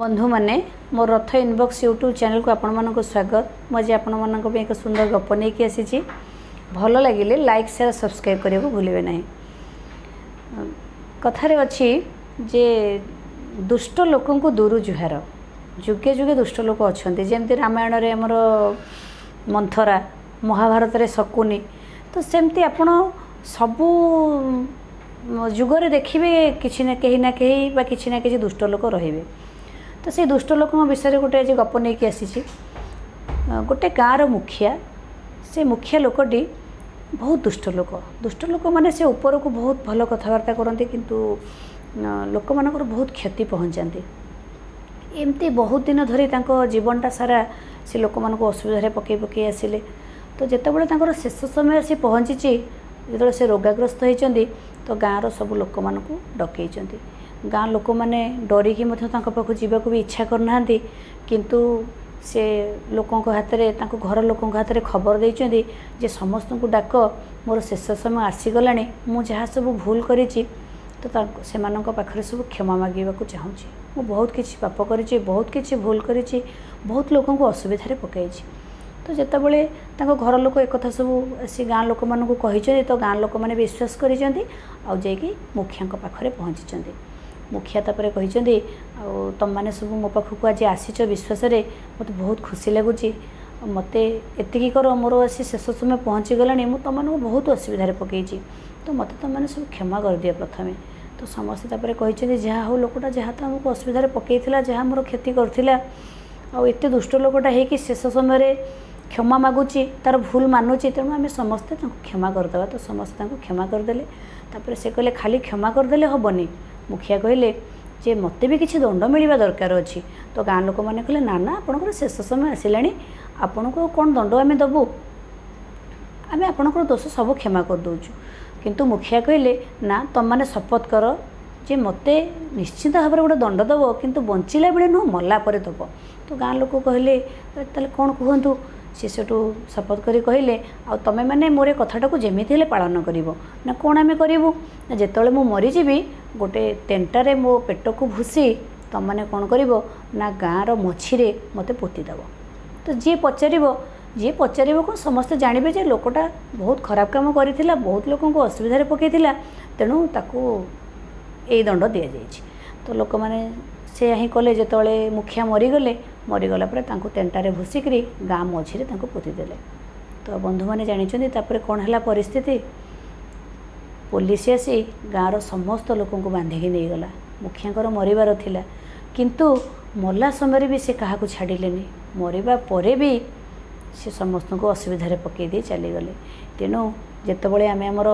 बंधु मैंने मो रथ इनबॉक्स यूट्यूब चैनल को आपण मानक स्वागत। मुझे आपण मानक एक सुंदर गप नहीं आसी भल लगे लाइक शेयर सब्सक्राइब करने को भूलें ना। कथार अच्छी जे दुष्ट लोक को दूर जुहार जुगे जुगे दुष्ट लोक अच्छा जमी रामायण रे आमर मंथरा महाभारत रे शकुनी तो सेमती आपण सबू जुगरे देखिए किसी ना कहीं ना कहीं बा किसी ना किसी दुष्ट लोक रे तो से दुष्ट लोक विषय गोटे आज गप नहीं कि आसी गोटे गाँव मुखिया से मुखिया लोकटी बहुत दुष्ट लोक माने से ऊपर को बहुत भल कथबार्ता करते किंतु लोक मानकर बहुत क्षति पहुँचाते एमती बहुत दिन धरी जीवनटा सारा से लोक मान असुविधा पकई पकई आसिले तो जितेबाला शेष समय से पहुँची जो से रोगाग्रस्त होती तो गाँव सब लोक मान डकई गाँ लोक मैंने डरिकी पाखु जावाक भी इच्छा करना किंतु से लोकों हाथ में घर लोकों हाथ में खबर देते जे समस्त को डाक मोर शेष समय आसीगला मु जहाँ सब भूल करी तो से पाखे सब क्षमा मांगा चाहूँ मु बहुत किसी पाप करी बहुत किसी भूल करी बहुत लोगों को असुविधा पकई तो जितेबाला घर लोक एक सब आसी गाँ लोक मानू कही तो गाँ लोक मैंने विश्वास कर मुखिया पाखे पहुँची मुखिया तापर कहते तुम मैंने सब मो पाखक आज आसीच विश्वास मत बहुत खुशी लगुच मत एति कर मोर आसी शेष समय पहुँची गला तुम मानक बहुत असुविधा पकई तो मत तुम मैंने सब क्षमा कर दिया प्रथमे तो समस्ते तापर कहते जहाँ हो लोकटा जहाँ तो आमको असुविधा पकई जहाँ मोर क्षति करथिला आते दुष्ट लोकटा हो शेष समय क्षमा मागुची तार भूल मानुची तेणु आम समस्ते क्षमा करदे तो समस्ते क्षमा करदे तापर से कहले खाली क्षमा करदे हेनी मुखिया कहले जे मते भी किसी दंड मिलवा दरकार अच्छी तो गाँ लोक मैंने कहले ना ना आपणकर शेष समय आसला आपण को कौन दंड आम दबू आम आपणकर दोष सब क्षमा कर दौचु किंतु मुखिया कहले ना तुम मैंने शपथ कर जे मते निश्चित भाव में गोटे दंड दब किंतु बंचिला बेले नुह मल्ला परे दब तो गाँ लोक कहले ताले कौन कहतु सी सेठू शपथ करी कहले आ तमें मैंने मोर कथाटा को जमी पालन कर ना कौन आम करूँ ना जिते मु मरीजी गोटे तेंटारे मो पेट को भूसी तुम मैंने कौन कर ना गाँव मझीरे मत पोतीदेव तो जी पचार कौन समस्ते जानवे जे लोकटा बहुत खराब काम करथिला बहुत लोगों को असुविधा पकईला तेणु ताकू यही दंड दि जाए तो लोक मैंने से ही कले जिते मुखिया मरीगला तेंटारे भूसिकी गाँ मझीरे पोतीदेले तो बंधु मैंने जानी कौन है परिस्थिति पुलिस आसी गाँव समस्त लोक बांधिकी नहीं गला मुखिया मरबार थिला किंतु मरला समय भी से क्या छाड़िले मरवा पर भी से समस्त को असुविधा पकई दी चलीगले तेणु जितेबाला आम आमर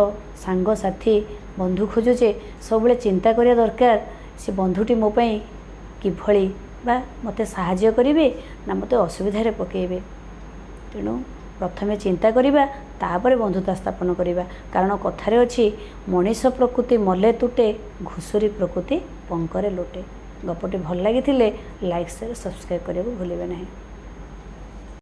सांग साथी बंधु खोजुचे सब चिंता करिया दरकार से बंधुटी मोपाई किभली बा मते साहाय्य करेंगे ना मत असुविधा पकईबे तेणु प्रथमे चिंता करिबा तापर बंधुता स्थापन करिबा कारण कथारे अच्छी मनीष प्रकृति मले तुटे घुसुरी प्रकृति पंकरे लुटे। गपटी भल लगी लाइक शेयर सब्सक्राइब करने को भूलें नहीं।